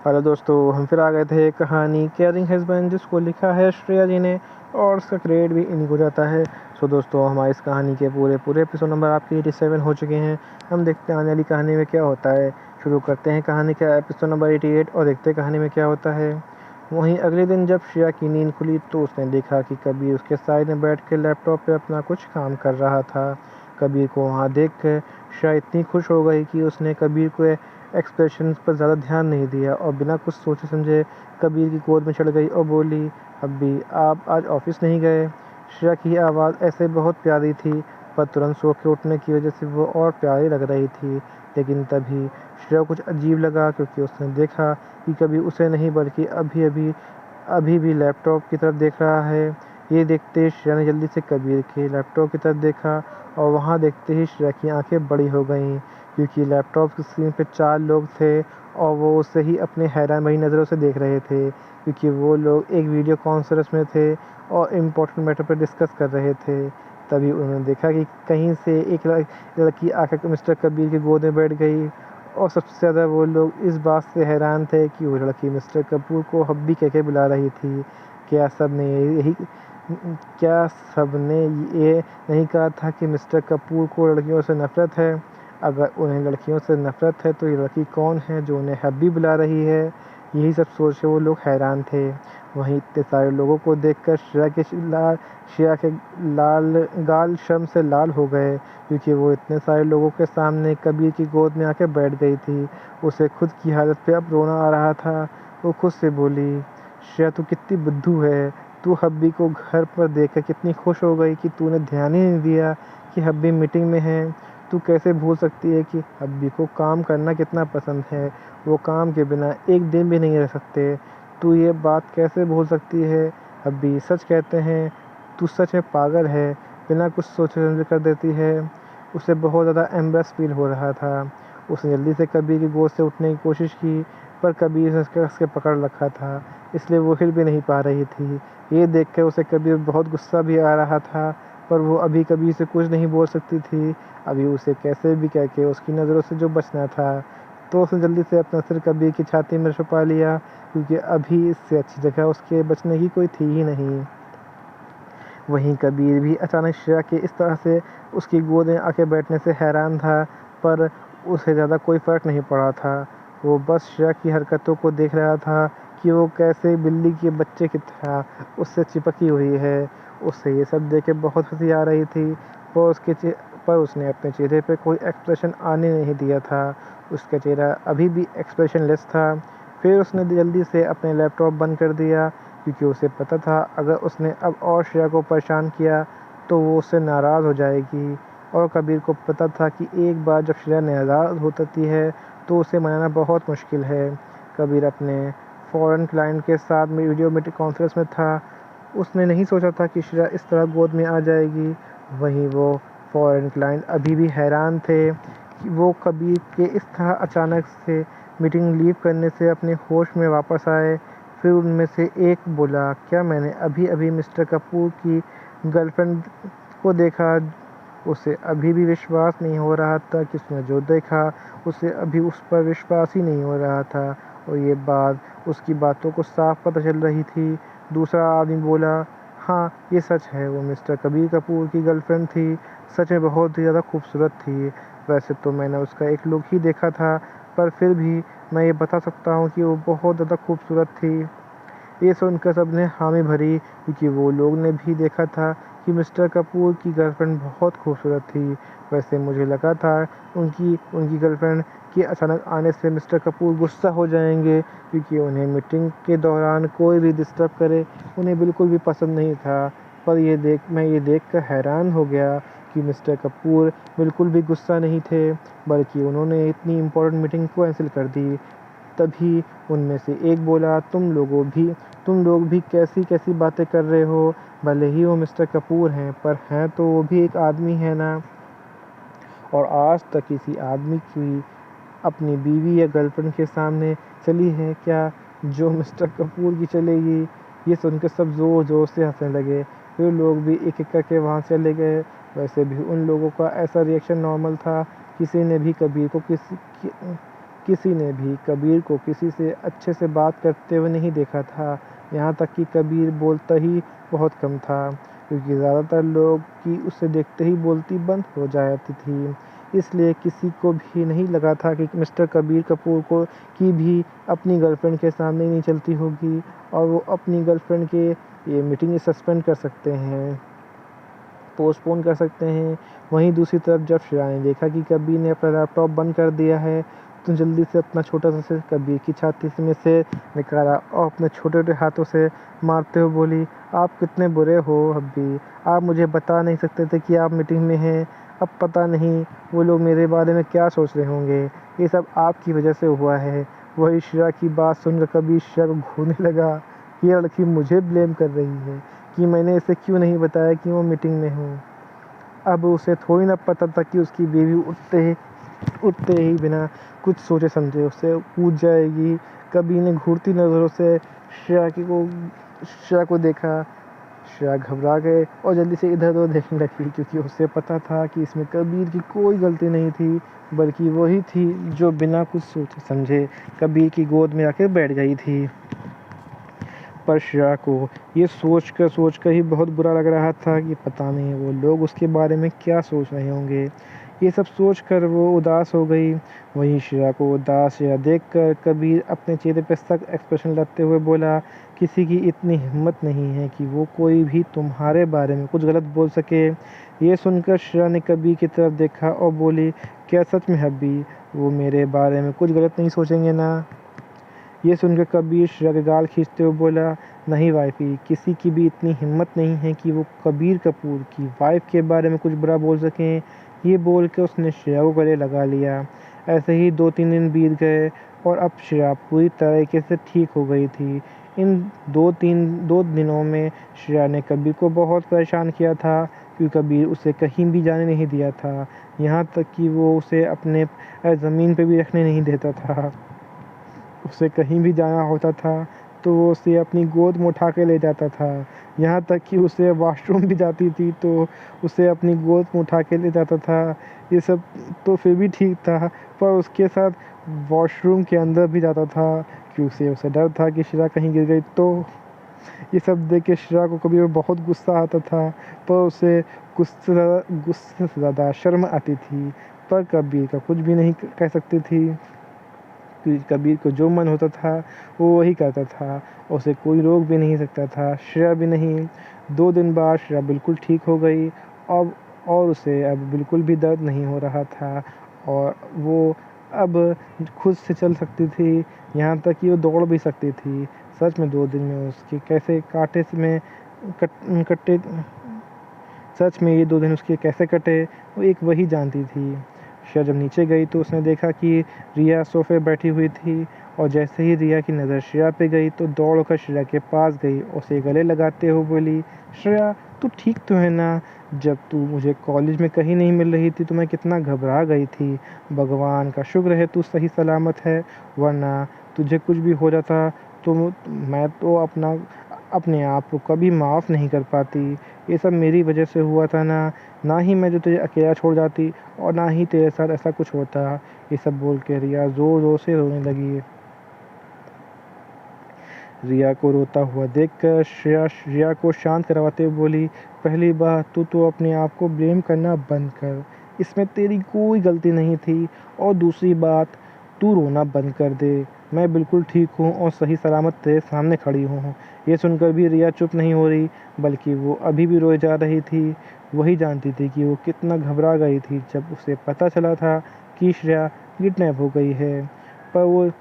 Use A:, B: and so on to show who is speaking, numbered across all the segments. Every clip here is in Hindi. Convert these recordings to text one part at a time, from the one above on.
A: हेलो दोस्तों, हम फिर आ गए थे कहानी केयरिंग हस्बैंड, जिसको लिखा है श्रेया जी ने और उसका क्रेडिट भी इन्हीं को जाता है। सो दोस्तों, हमारी इस कहानी के पूरे एपिसोड नंबर आपके 87 हो चुके हैं। हम देखते हैं आने वाली कहानी में क्या होता है। शुरू करते हैं कहानी का एपिसोड नंबर 88 और देखते हैं कहानी में क्या होता है। वहीं अगले दिन जब श्रेया की नींद खुली तो उसने देखा कि कबीर उसके साइड में बैठ के लैपटॉप पे अपना कुछ काम कर रहा था। कबीर को वहाँ देख कर श्रेया इतनी खुश हो गई कि उसने कबीर को एक्सप्रेशन पर ज़्यादा ध्यान नहीं दिया और बिना कुछ सोचे समझे कबीर की गोद में चढ़ गई और बोली, अब्बी आप आज ऑफिस नहीं गए? श्रेया की आवाज़ ऐसे बहुत प्यारी थी, पर तुरंत सो के उठने की वजह से वो और प्यारी लग रही थी। लेकिन तभी श्रेया को कुछ अजीब लगा, क्योंकि उसने देखा कि कभी उसे नहीं बल्कि अभी भी लैपटॉप की तरफ देख रहा है। ये देखते श्रेया ने जल्दी से कबीर के लैपटॉप की तरफ देखा और वहाँ देखते ही श्रेया की आंखें बड़ी हो गईं, क्योंकि लैपटॉप की स्क्रीन पे 4 लोग थे और वो उसे ही अपने हैरान भरी नज़रों से देख रहे थे, क्योंकि वो लोग एक वीडियो कॉन्फ्रेंस में थे और इम्पोर्टेंट मैटर पर डिस्कस कर रहे थे। तभी उन्होंने देखा कि कहीं से एक लड़की आकर मिस्टर कबीर की गोद में बैठ गई और सबसे ज़्यादा वो लोग इस बात से हैरान थे कि वो लड़की मिस्टर कपूर को हब्बी कह के बुला रही थी। क्या क्या सबने ये नहीं कहा था कि मिस्टर कपूर को लड़कियों से नफ़रत है? अगर उन्हें लड़कियों से नफ़रत है तो ये लड़की कौन है जो उन्हें हब्बी बुला रही है? यही सब सोच के वो लोग हैरान थे। वहीं इतने सारे लोगों को देखकर श्रेया के लाल गाल शर्म से लाल हो गए, क्योंकि वो इतने सारे लोगों के सामने कबीर की गोद में आकर बैठ गई थी। उसे खुद की हालत पे अब रोना आ रहा था। वो खुद से बोली, श्रेया तू कितनी बुद्धू है। तू हब्बी को घर पर देखकर कितनी खुश हो गई कि तूने ध्यान ही नहीं दिया कि हब्बी मीटिंग में है। तू कैसे भूल सकती है कि हब्बी को काम करना कितना पसंद है। वो काम के बिना एक दिन भी नहीं रह सकते। तू ये बात कैसे भूल सकती है? हब्बी सच कहते हैं, तू सच में पागल है। बिना कुछ सोचे समझे कर देती है। उसे बहुत ज़्यादा एम्बेरस फील हो रहा था। उसने जल्दी से कबीर की गोद से उठने की कोशिश की, पर कबीर ने उसके कस के पकड़ रखा था, इसलिए वो हिल भी नहीं पा रही थी। ये देखकर उसे कबीर बहुत गुस्सा भी आ रहा था, पर वो अभी कबीर से कुछ नहीं बोल सकती थी। अभी उसे कैसे भी कह के उसकी नज़रों से जो बचना था। तो उसने जल्दी से अपना सिर कबीर की छाती में छुपा लिया, क्योंकि अभी इससे अच्छी जगह उसके बचने की कोई थी ही नहीं। वहीं कबीर भी अचानक श्रेया के इस तरह से उसकी गोद में आके बैठने से हैरान था, पर उसे ज़्यादा कोई फ़र्क नहीं पड़ा था। वो बस श्रेया की हरकतों को देख रहा था कि वो कैसे बिल्ली के बच्चे की तरह उससे चिपकी हुई है। उसे ये सब देख के बहुत हंसी आ रही थी, पर उसने अपने चेहरे पे कोई एक्सप्रेशन आने नहीं दिया था। उसका चेहरा अभी भी एक्सप्रेशनलेस था। फिर उसने जल्दी से अपने लैपटॉप बंद कर दिया, क्योंकि उसे पता था अगर उसने अब और श्रेया को परेशान किया तो वो उससे नाराज़ हो जाएगी। और कबीर को पता था कि एक बार जब श्रेया नाराज़ होती है तो उसे मनाना बहुत मुश्किल है। कबीर अपने फ़ॉरेन क्लाइंट के साथ में वीडियो मीटिंग कॉन्फ्रेंस में था। उसने नहीं सोचा था कि श्रेया इस तरह गोद में आ जाएगी। वहीं वो फ़ॉरेन क्लाइंट अभी भी हैरान थे कि वो कबीर के इस तरह अचानक से मीटिंग लीव करने से अपने होश में वापस आए। फिर उनमें से एक बोला, क्या मैंने अभी-अभी मिस्टर कपूर की गर्लफ्रेंड को देखा? उसे अभी भी विश्वास नहीं हो रहा था कि उसने जो देखा, उसे अभी उस पर विश्वास ही नहीं हो रहा था। और ये बात उसकी बातों को साफ पता चल रही थी। दूसरा आदमी बोला, हाँ ये सच है, वो मिस्टर कबीर कपूर की गर्लफ्रेंड थी। सच में बहुत ही ज़्यादा खूबसूरत थी। वैसे तो मैंने उसका एक लुक ही देखा था, पर फिर भी मैं ये बता सकता हूँ कि वो बहुत ज़्यादा खूबसूरत थी। ये सुनकर सबने हामी भरी, क्योंकि वो लोग ने भी देखा था कि मिस्टर कपूर की गर्लफ्रेंड बहुत खूबसूरत थी। वैसे मुझे लगा था उनकी गर्लफ्रेंड के अचानक आने से मिस्टर कपूर गुस्सा हो जाएंगे, क्योंकि उन्हें मीटिंग के दौरान कोई भी डिस्टर्ब करे उन्हें बिल्कुल भी पसंद नहीं था। पर मैं ये देखकर हैरान हो गया कि मिस्टर कपूर बिल्कुल भी गुस्सा नहीं थे, बल्कि उन्होंने इतनी इम्पोर्टेंट मीटिंग को कैंसिल कर दी। तभी उनमें से एक बोला, तुम लोग भी कैसी-कैसी बातें कर रहे हो? भले ही वो मिस्टर कपूर हैं, पर हैं तो वो भी एक आदमी है ना। और आज तक किसी आदमी की अपनी बीवी या गर्लफ्रेंड के सामने चली है क्या, जो मिस्टर कपूर की चलेगी? ये सुनकर सब ज़ोर-ज़ोर से हँसने लगे। फिर लोग भी एक-एक करके वहाँ चले गए। वैसे भी उन लोगों का ऐसा रिएक्शन नॉर्मल था। किसी ने भी कबीर को किसी ने भी कबीर को किसी से अच्छे से बात करते हुए नहीं देखा था। यहाँ तक कि कबीर बोलता ही बहुत कम था, क्योंकि ज़्यादातर लोग की उसे देखते ही बोलती बंद हो जाती थी। इसलिए किसी को भी नहीं लगा था कि मिस्टर कबीर कपूर को की भी अपनी गर्लफ्रेंड के सामने नहीं चलती होगी और वो अपनी गर्लफ्रेंड के ये मीटिंग सस्पेंड कर सकते हैं, पोस्टपोन कर सकते हैं। वहीं दूसरी तरफ जब श्रेया ने देखा कि कबीर ने अपना लैपटॉप बंद कर दिया है, तो जल्दी से अपना छोटा सा सिर कबीर की छाती में से निकाला और अपने छोटे छोटे हाथों से मारते हुए बोली, आप कितने बुरे हो अभी, आप मुझे बता नहीं सकते थे कि आप मीटिंग में हैं। अब पता नहीं वो लोग मेरे बारे में क्या सोच रहे होंगे, ये सब आपकी वजह से हुआ है। वही श्रेया की बात सुनकर कबीर श्रेया को घूरने लगा। ये लड़की मुझे ब्लेम कर रही है कि मैंने इसे क्यों नहीं बताया कि वो मीटिंग में हूँ। अब उसे थोड़ी ना पता था कि उसकी बेबी उठते ही बिना कुछ सोचे समझे उससे कूद जाएगी। कबीर ने घूरती नज़रों से श्रेया को देखा। श्रेया घबरा गए और जल्दी से इधर-उधर देखने लगी, क्योंकि उसे पता था कि इसमें कबीर की कोई गलती नहीं थी, बल्कि वही थी जो बिना कुछ सोचे समझे कबीर की गोद में आकर बैठ गई थी। पर श्रेया को ये सोच कर ही बहुत बुरा लग रहा था कि पता नहीं वो लोग उसके बारे में क्या सोच रहे होंगे। ये सब सोच कर वो उदास हो गई। वहीं श्रेया को उदास या देख कर कबीर अपने चेहरे पर सख्त एक्सप्रेशन लाते हुए बोला, किसी की इतनी हिम्मत नहीं है कि वो कोई भी तुम्हारे बारे में कुछ गलत बोल सके। ये सुनकर श्रेया ने कबीर की तरफ देखा और बोली, क्या सच में हब्बी वो मेरे बारे में कुछ गलत नहीं सोचेंगे ना? ये सुनकर कबीर श्रेया के गाल खींचते हुए बोला, नहीं वाइफी, किसी की भी इतनी हिम्मत नहीं है कि वो कबीर कपूर की वाइफ के बारे में कुछ बुरा बोल सकें। ये बोल के उसने श्रेया को गले लगा लिया। ऐसे ही 2-3 दिन बीत गए और अब श्रेया पूरी तरीके से ठीक हो गई थी। इन 2 दिनों में श्रेया ने कबीर को बहुत परेशान किया था, क्योंकि कबीर उसे कहीं भी जाने नहीं दिया था। यहाँ तक कि वो उसे अपने ज़मीन पे भी रखने नहीं देता था। उसे कहीं भी जाना होता था तो वो उसे अपनी गोद में उठा के ले जाता था। यहाँ तक कि उसे वॉशरूम भी जाती थी तो उसे अपनी गोद में उठा के ले जाता था। ये सब तो फिर भी ठीक था, पर उसके साथ वॉशरूम के अंदर भी जाता था, क्योंकि उसे डर था कि श्रेया कहीं गिर गई तो। ये सब देख के श्रेया को कभी बहुत गुस्सा आता था, पर उसे गुस्से से ज़्यादा शर्म आती थी। पर कबीर का कुछ भी नहीं कह सकती थी, क्योंकि कबीर को जो मन होता था वो वही करता था, उसे कोई रोक भी नहीं सकता था, श्रेया भी नहीं। 2 दिन बाद श्रेया बिल्कुल ठीक हो गई और उसे अब बिल्कुल भी दर्द नहीं हो रहा था और वो अब खुद से चल सकती थी, यहाँ तक कि वो दौड़ भी सकती थी। सच में 2 दिन में उसके कैसे कांटे में कटे सच में ये 2 दिन उसके कैसे कटे वो एक वही जानती थी। श्रेया जब नीचे गई तो उसने देखा कि रिया सोफे बैठी हुई थी और जैसे ही रिया की नज़र श्रेया पे गई तो दौड़कर श्रेया के पास गई, उसे गले लगाते हुए बोली, श्रेया तू ठीक तो है ना? जब तू मुझे कॉलेज में कहीं नहीं मिल रही थी तो मैं कितना घबरा गई थी। भगवान का शुक्र है तू सही सलामत है, वरना तुझे कुछ भी हो जाता तो मैं तो अपने आप को कभी माफ़ नहीं कर पाती। ये सब मेरी वजह से हुआ था ना ही मैं जो तुझे अकेला छोड़ जाती और ना ही तेरे साथ ऐसा कुछ होता। ये सब बोल के रिया ज़ोर-ज़ोर से रोने लगी। रिया को रोता हुआ देखकर श्रेया रिया को शांत करवाते हुए बोली, पहली बात तू तो अपने आप को ब्लेम करना बंद कर, इसमें तेरी कोई गलती नहीं थी। और दूसरी बात, तू रोना बंद कर दे, मैं बिल्कुल ठीक हूँ और सही सलामत तेरे सामने खड़ी हूँ। ये सुनकर भी रिया चुप नहीं हो रही, बल्कि वो अभी भी रोए जा रही थी। वही जानती थी कि वो कितना घबरा गई थी जब उसे पता चला था कि श्रेया किडनैप हो गई है। पर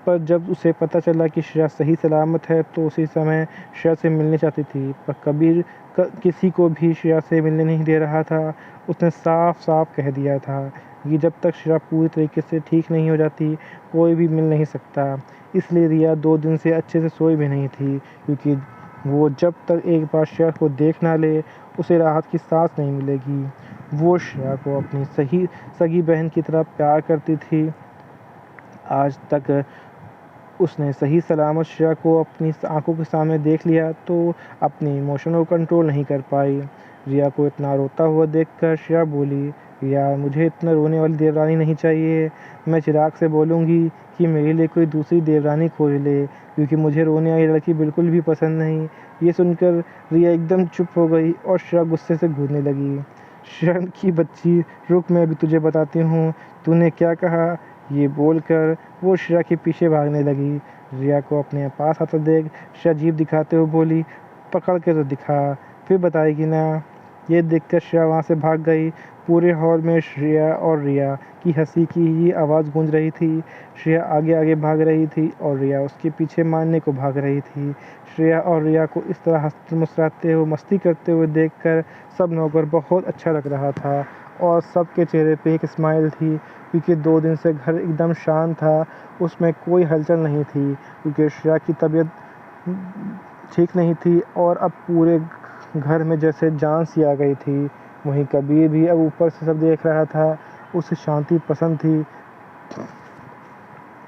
A: पर जब उसे पता चला कि श्रेया सही सलामत है तो उसी समय श्रेया से मिलने चाहती थी, पर कबीर किसी को भी श्रेया से मिलने नहीं दे रहा था। उसने साफ-साफ कह दिया था कि जब तक श्रेया पूरी तरीके से ठीक नहीं हो जाती, कोई भी मिल नहीं सकता। इसलिए रिया 2 दिन से अच्छे से सोई भी नहीं थी, क्योंकि वो जब तक एक बार श्रेया को देख ना ले, उसे राहत की सांस नहीं मिलेगी। वो श्रेया को अपनी सगी बहन की तरह प्यार करती थी। आज तक उसने सही सलामत श्रेया को अपनी आंखों के सामने देख लिया तो अपने इमोशनों को कंट्रोल नहीं कर पाई। रिया को इतना रोता हुआ देखकर श्रेया बोली, यार मुझे इतना रोने वाली देवरानी नहीं चाहिए। मैं चिराग से बोलूँगी कि मेरे लिए कोई दूसरी देवरानी खोज ले, क्योंकि मुझे रोने वाली लड़की बिल्कुल भी पसंद नहीं। ये सुनकर रिया एकदम चुप हो गई और श्रेया गुस्से से घूरने लगी। शरण की बच्ची, रुक, मैं अभी तुझे बताती हूँ तूने क्या कहा। ये बोलकर वो श्रेया के पीछे भागने लगी। रिया को अपने पास आता देख श्रेया जीभ दिखाते हुए बोली, पकड़ के तो दिखा, फिर बताएगी ना। ये देखकर श्रेया वहाँ से भाग गई। पूरे हॉल में श्रेया और रिया की हंसी की ही आवाज़ गूंज रही थी। श्रेया आगे आगे भाग रही थी और रिया उसके पीछे मारने को भाग रही थी। श्रेया और रिया को इस तरह हंसते मुस्कुराते हुए मस्ती करते हुए देखकर सब नौकर बहुत अच्छा लग रहा था और सबके चेहरे पे एक स्माइल थी, क्योंकि 2 दिन से घर एकदम शांत था, उसमें कोई हलचल नहीं थी, क्योंकि श्रेया की तबीयत ठीक नहीं थी और अब पूरे घर में जैसे जान सी आ गई थी। वहीं कबीर भी अब ऊपर से सब देख रहा था। उसे शांति पसंद थी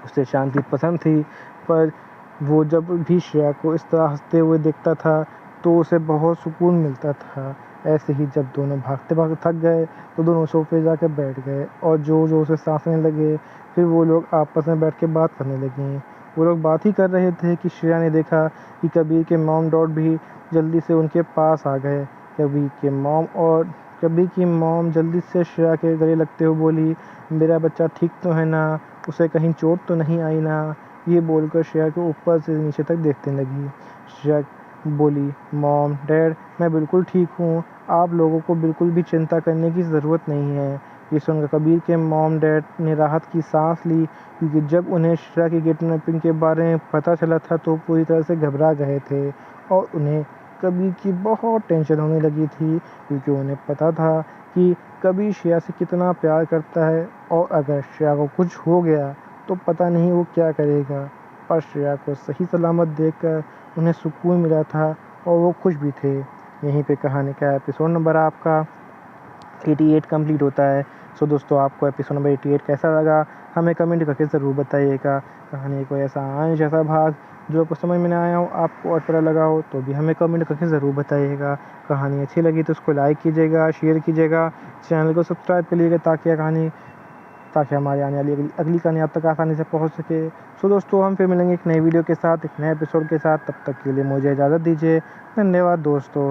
A: उसे शांति पसंद थी पर वो जब भी श्रेया को इस तरह हंसते हुए देखता था तो उसे बहुत सुकून मिलता था। ऐसे ही जब दोनों भागते भागते थक गए तो दोनों सोफे जाकर बैठ गए और ज़ोर ज़ोर से सांसने लगे। फिर वो लोग आपस में बैठ के बात करने लगे। वो लोग बात ही कर रहे थे कि श्रेया ने देखा कि कबीर के मॉम डैड भी जल्दी से उनके पास आ गए। कबीर की मॉम जल्दी से श्रेया के गले लगते हुए बोली, मेरा बच्चा ठीक तो है ना, उसे कहीं चोट तो नहीं आई ना। ये बोलकर श्रेया को ऊपर से नीचे तक देखने लगी। श्रेया बोली, मॉम डैड, मैं बिल्कुल ठीक हूँ, आप लोगों को बिल्कुल भी चिंता करने की ज़रूरत नहीं है। ये सुनकर कबीर के मॉम डैड ने राहत की सांस ली, क्योंकि जब उन्हें श्रेया की किडनैपिंग के बारे में पता चला था तो पूरी तरह से घबरा गए थे और उन्हें कबीर की बहुत टेंशन होने लगी थी, क्योंकि उन्हें पता था कि कबीर श्रेया से कितना प्यार करता है और अगर श्रेया को कुछ हो गया तो पता नहीं वो क्या करेगा। पर श्रेया को सही सलामत देखकर उन्हें सुकून मिला था और वो खुश भी थे। यहीं पे कहानी का एपिसोड नंबर आपका 88 कंप्लीट होता है। सो दोस्तों, आपको एपिसोड नंबर 88 कैसा लगा हमें कमेंट करके ज़रूर बताइएगा। कहानी कोई ऐसा अंश ऐसा भाग जो आपको समझ में ना आया हो, आपको अटपटा लगा हो, तो भी हमें कमेंट करके ज़रूर बताइएगा। कहानी अच्छी लगी तो उसको लाइक कीजिएगा, शेयर कीजिएगा, चैनल को सब्सक्राइब करिएगा ताकि हमारी आने वाली अगली कहानी आप तक आसानी से पहुंच सके। सो दोस्तों, हम फिर मिलेंगे एक नई वीडियो के साथ, एक नए एपिसोड के साथ। तब तक के लिए मुझे इजाज़त दीजिए। धन्यवाद दोस्तों।